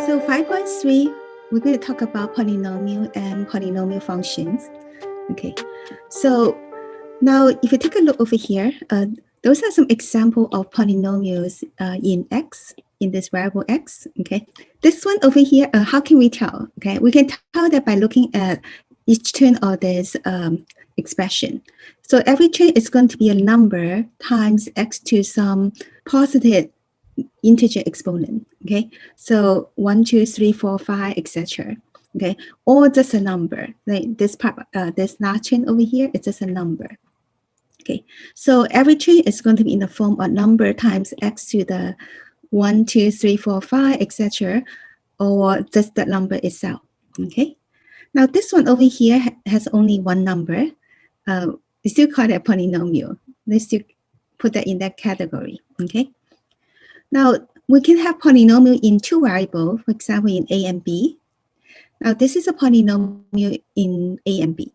So 5.3, we're going to talk about polynomial and polynomial functions. Okay, so now if you take a look over here, those are some examples of polynomials in x, in this variable x. Okay, this one over here, how can we tell? Okay, we can tell that by looking at each term of this expression. So every term is going to be a number times x to some positive integer exponent. Okay, so 1, 2, 3, 4, 5, etc. Okay, or just a number. Like this part, this last chain over here, it's just a number. Okay, so every chain is going to be in the form of number times x to the 1, 2, 3, 4, 5, etc., or just the number itself. Okay, now this one over here has only one number. We still call it a polynomial. Let's still put that in that category. Okay. Now, we can have polynomial in two variables, for example, in A and B. Now, this is a polynomial in A and B.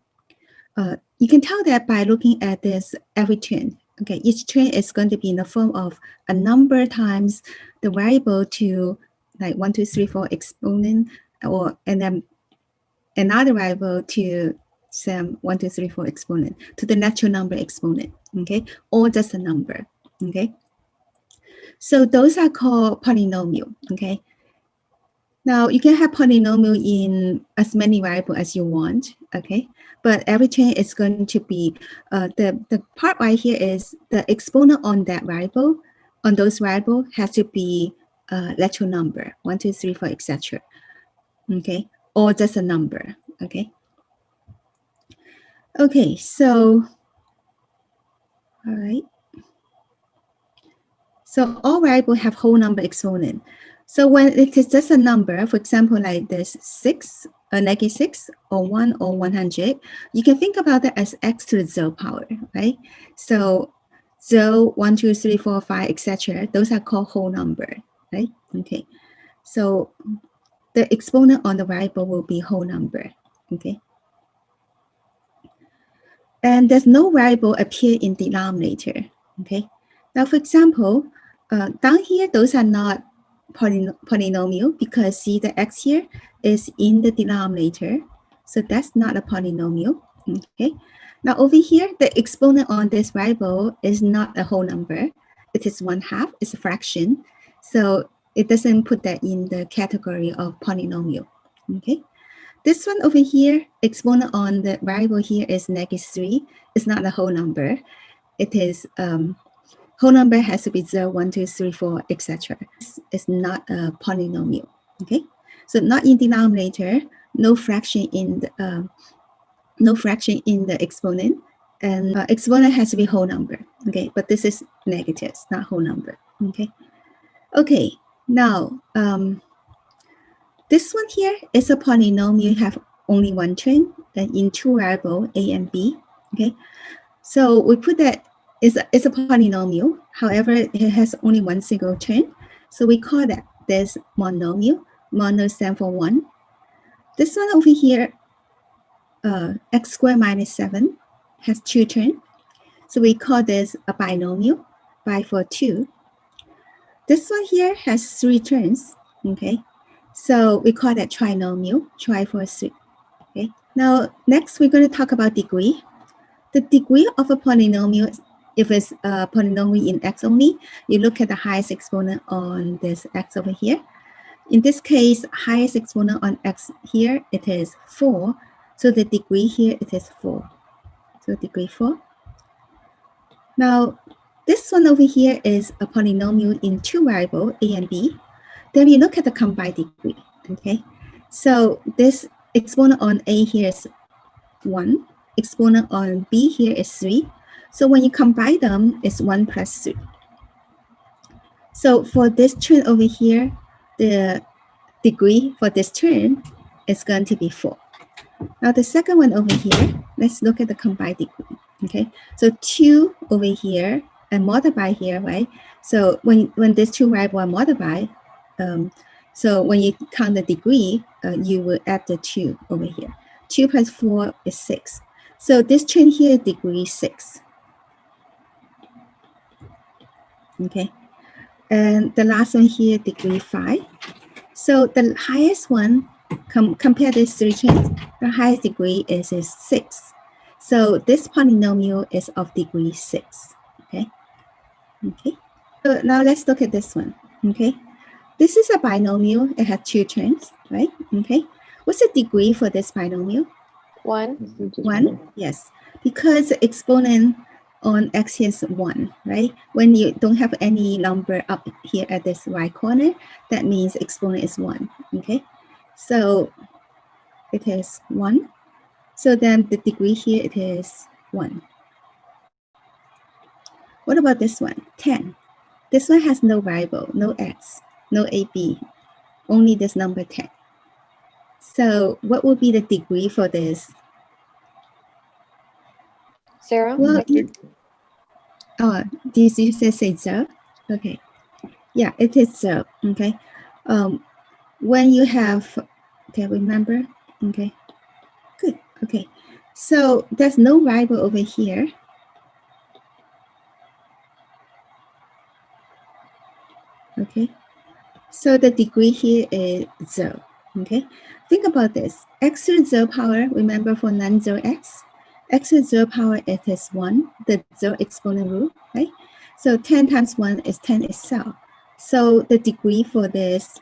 You can tell that by looking at this every term. Okay, each term is going to be in the form of a number times the variable to like 1, 2, 3, 4 exponent, and then another variable to some 1, 2, 3, 4 exponent, to the natural number exponent. Okay, or just a number. Okay. So those are called polynomial, okay? Now you can have polynomial in as many variables as you want, okay? But every term is going to be, the part right here is the exponent on that variable, on those variables has to be a natural number, 1, 2, 3, 4, etc. Okay, or just a number, okay? Okay, so, all right. So all variables have whole number exponent. So when it is just a number, for example, like this 6, negative 6, or 1, or 100, you can think about it as x to the 0 power, right? So 0, 1, 2, 3, 4, 5, etc. Those are called whole number, right? Okay. So the exponent on the variable will be whole number, okay? And there's no variable appear in denominator, okay? Now, for example, down here, those are not polynomial because see the x here is in the denominator. So that's not a polynomial, okay? Now over here, the exponent on this variable is not a whole number. It is 1/2, it's a fraction. So it doesn't put that in the category of polynomial, okay? This one over here, exponent on the variable here is -3. It's not a whole number. It is whole number has to be 0, 1, 2, 3, 4, etc. It's not a polynomial. Okay, so not in denominator, no fraction in the exponent, and exponent has to be whole number. Okay, but this is negative, it's not whole number. Okay, okay. Now this one here is a polynomial. You have only one term in two variables, A and B. Okay, so we put that it's a polynomial. However, it has only one single term. So we call that this monomial. Mono stands for 1. This one over here, x squared minus 7, has two terms. So we call this a binomial, bi for 2. This one here has 3 terms. Okay, so we call that trinomial, tri for 3. Okay, now next we're going to talk about degree. The degree of a polynomial, if it's a polynomial in x only, you look at the highest exponent on this x over here. In this case, highest exponent on x here, it is 4. So the degree here, it is 4. So degree 4. Now, this one over here is a polynomial in two variables, a and b. Then we look at the combined degree, okay? So this exponent on a here is 1. Exponent on b here is 3. So when you combine them, it's 1 plus 3. So for this term over here, the degree for this term is going to be 4. Now the second one over here, let's look at the combined degree. Okay, so 2 over here and multiply here, right? So when these two variables are multiplied, so when you count the degree, you will add the 2 over here. 2 plus 4 is 6. So this term here, degree 6. Okay, and the last one here, degree 5. So the highest one, compare these three chains, the highest degree is 6. So this polynomial is of degree 6. Okay. Okay. So now let's look at this one. Okay. This is a binomial. It has 2 terms, right? Okay. What's the degree for this binomial? 1. 1, yes. Because the exponent on x is 1, right? When you don't have any number up here at this right corner, that means exponent is 1, okay? So it is 1. So then the degree here, it is 1. What about this one? 10. This one has no variable, no x, no ab, only this number 10. So what would be the degree for this? 0. Well, did you say 0? Okay. Yeah, it is 0. Okay. When you have, okay, remember? Okay. Good. Okay. So there's no variable over here. Okay. So the degree here is 0. Okay. Think about this. X to the 0 power, remember for non-zero x? X to the 0 power, it is 1, the 0 exponent rule, right? So 10 times 1 is 10 itself. So the degree for this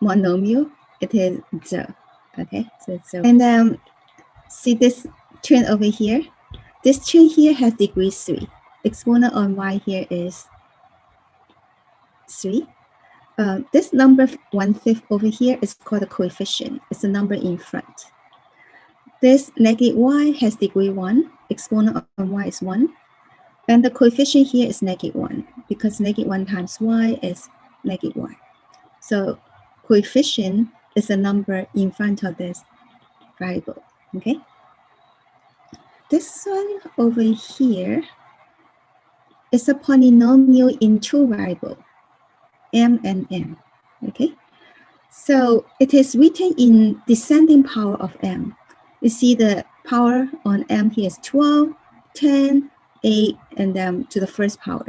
monomial, it is 0. Okay. So it's 0. And then see this chain over here? This chain here has degree 3. Exponent on y here is 3. This number 1/5 over here is called a coefficient. It's a number in front. This negative y has degree 1. Exponent on y is 1. And the coefficient here is negative 1 because negative 1 times y is negative y. So coefficient is a number in front of this variable. Okay. This one over here is a polynomial in 2 variables, m and n. Okay. So it is written in descending power of m. You see the power on m here is 12, 10, 8, and then to the first power.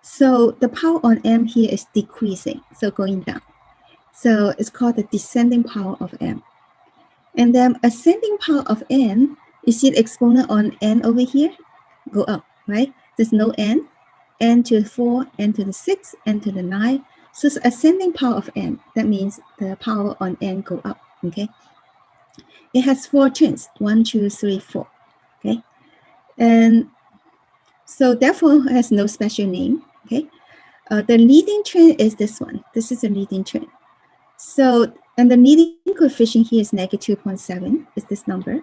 So the power on m here is decreasing, so going down. So it's called the descending power of m. And then ascending power of n, you see the exponent on n over here, go up, right? There's no n to the 4, n to the 6, n to the 9. So it's ascending power of n. That means the power on n go up, okay? It has 4 terms, 1, 2, 3, 4, okay? And so therefore it has no special name, okay? The leading term is this one. This is the leading term. So, and the leading coefficient here is negative 2.7, is this number.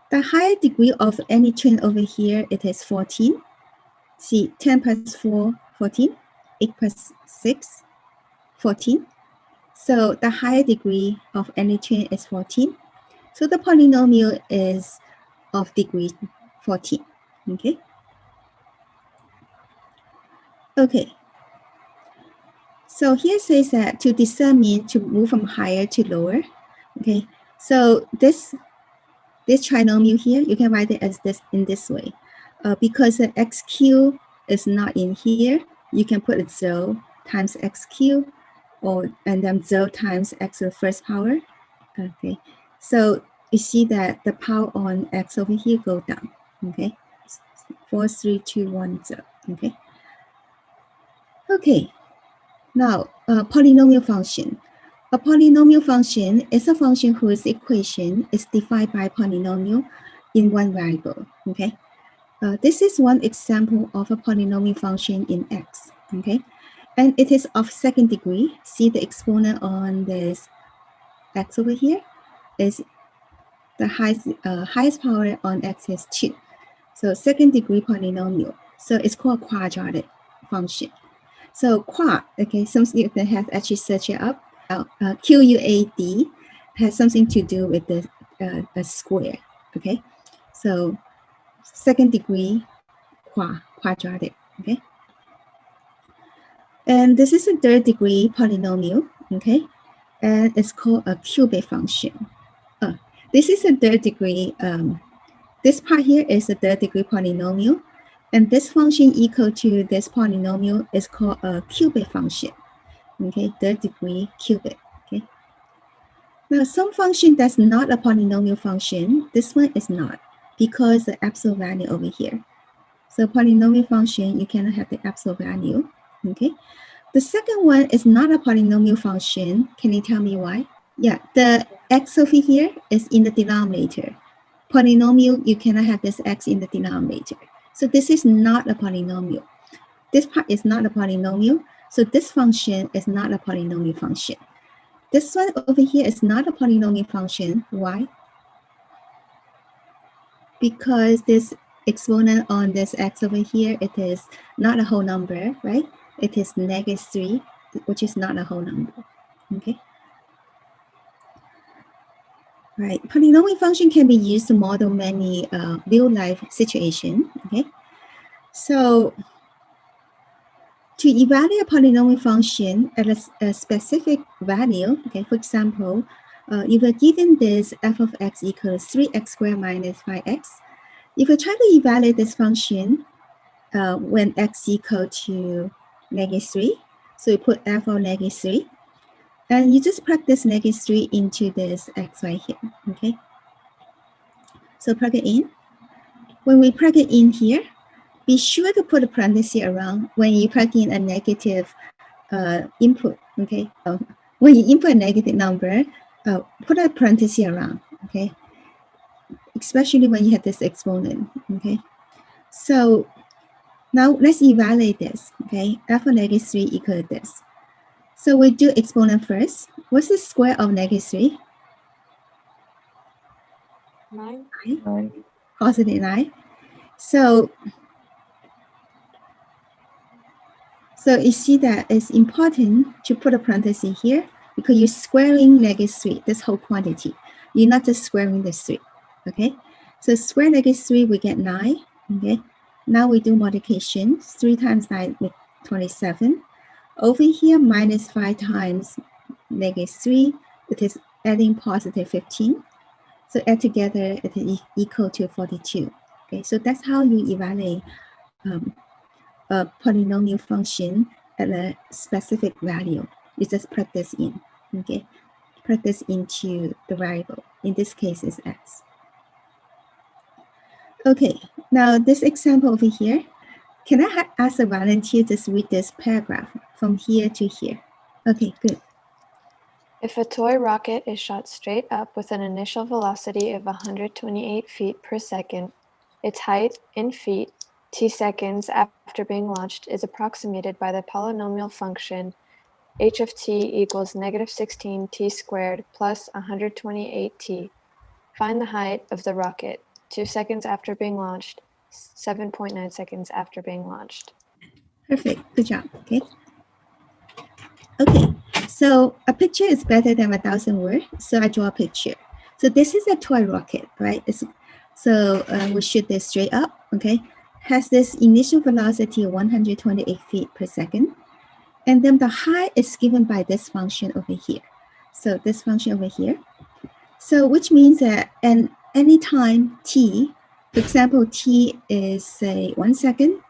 The higher degree of any term over here, it is 14. See, 10 plus 4, 14. 8 plus 6, 14. So the higher degree of any chain is 14. So the polynomial is of degree 14. Okay. Okay. So here says that to determine to move from higher to lower. Okay. So this trinomial here, you can write it as this in this way. Because the x cubed is not in here, you can put it 0 times x cubed, and then 0 times x to the first power. Okay, so you see that the power on x over here go down. Okay, 4, 3, 2, 1, 0. Okay. Okay. Now, polynomial function. A polynomial function is a function whose equation is defined by polynomial in one variable. Okay. This is one example of a polynomial function in x. Okay. And it is of second degree. See the exponent on this x over here is the highest power on x is 2. So second degree polynomial. So it's called quadratic function. So quad, okay, some students have actually searched it up. QUAD has something to do with the a square. Okay, so second degree quadratic. Okay. And this is a third degree polynomial, okay? And it's called a cubic function. This is a third degree, this part here is a third degree polynomial. And this function equal to this polynomial is called a cubic function, okay? Third degree cubic, okay? Now, some function that's not a polynomial function, this one is not, because the absolute value over here. So polynomial function, you cannot have the absolute value, okay? The second one is not a polynomial function. Can you tell me why? Yeah, the x over here is in the denominator. Polynomial, you cannot have this x in the denominator. So this is not a polynomial. This part is not a polynomial. So this function is not a polynomial function. This one over here is not a polynomial function. Why? Because this exponent on this x over here, it is not a whole number, right? It is -3, which is not a whole number, okay? Right, polynomial function can be used to model many real-life situations, okay? So to evaluate a polynomial function at a specific value, okay, for example, if we're given this f of x equals 3x squared minus 5x, if we try to evaluate this function when x equal to -3, so you put f of -3, and you just plug this -3 into this x right here, okay? So plug it in. When we plug it in here, be sure to put a parenthesis around when you plug in a negative input, okay? When you input a negative number, put a parenthesis around, okay? Especially when you have this exponent, okay? So now let's evaluate this, okay? F of -3 equal to this. So we do exponent first. What's the square of -3? 9. 9. Positive 9. So you see that it's important to put a parenthesis here because you're squaring -3, this whole quantity. You're not just squaring the 3, okay? So square -3, we get 9, okay? Now we do multiplication. 3 times 9 make 27. Over here, -5 times -3, it is adding positive 15. So add together, it is equal to 42. Okay, so that's how you evaluate a polynomial function at a specific value. You just plug this in, okay? Plug this into the variable. In this case, is x. Okay, now this example over here, can I ask a volunteer to just read this paragraph from here to here? Okay, good. If a toy rocket is shot straight up with an initial velocity of 128 feet per second, its height in feet, t seconds after being launched, is approximated by the polynomial function h of t equals -16 t squared plus 128 t. Find the height of the rocket 2 seconds after being launched, 7.9 seconds after being launched. Perfect, good job, okay? Okay, so a picture is better than 1,000 words, so I draw a picture. So this is a toy rocket, right? We shoot this straight up, okay? Has this initial velocity of 128 feet per second. And then the height is given by this function over here. So this function over here. So which means that any time t, for example, t is say 1 second,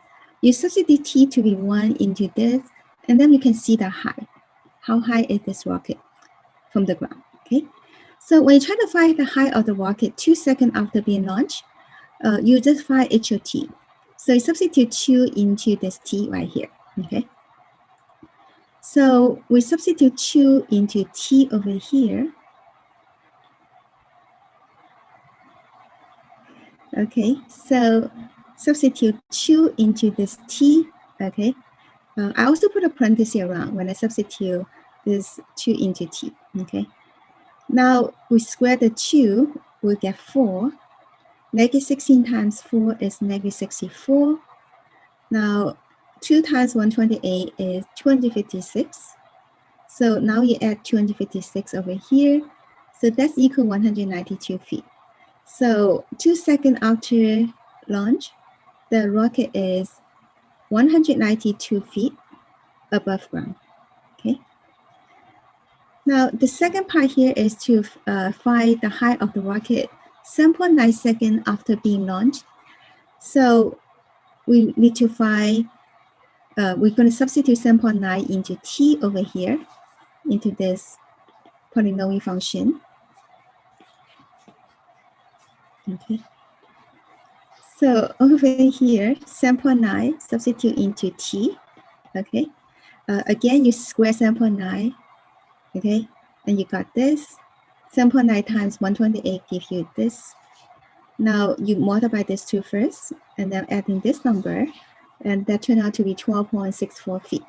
you substitute t to be 1 into this, and then you can see the height. How high is this rocket from the ground, okay? So when you try to find the height of the rocket 2 seconds after being launched, you just find h of t. So you substitute 2 into this t right here, okay? So we substitute 2 into t over here. Okay, so substitute 2 into this t, okay? I also put a parenthesis around when I substitute this 2 into t, okay? Now we square the 2, we get 4. -16 times 4 is -64. Now 2 times 128 is 256. So now you add 256 over here. So that's equal 192 feet. So 2 seconds after launch, the rocket is 192 feet above ground, okay? Now, the second part here is to find the height of the rocket 7.9 seconds after being launched. So we need to find, we're going to substitute 7.9 into t over here, into this polynomial function. Okay. So over here, sample 9, substitute into t. Okay. Again, you square sample 9. Okay. And you got this. Sample 9 times 128 gives you this. Now you multiply this 2 first, and then adding this number, and that turned out to be 12.64 feet.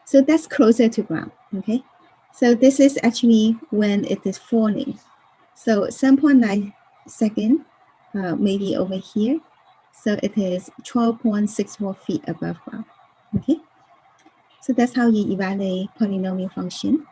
So that's closer to ground, okay? So this is actually when it is falling. So 7.9 second, maybe over here. So it is 12.64 feet above ground, okay? So that's how you evaluate polynomial function.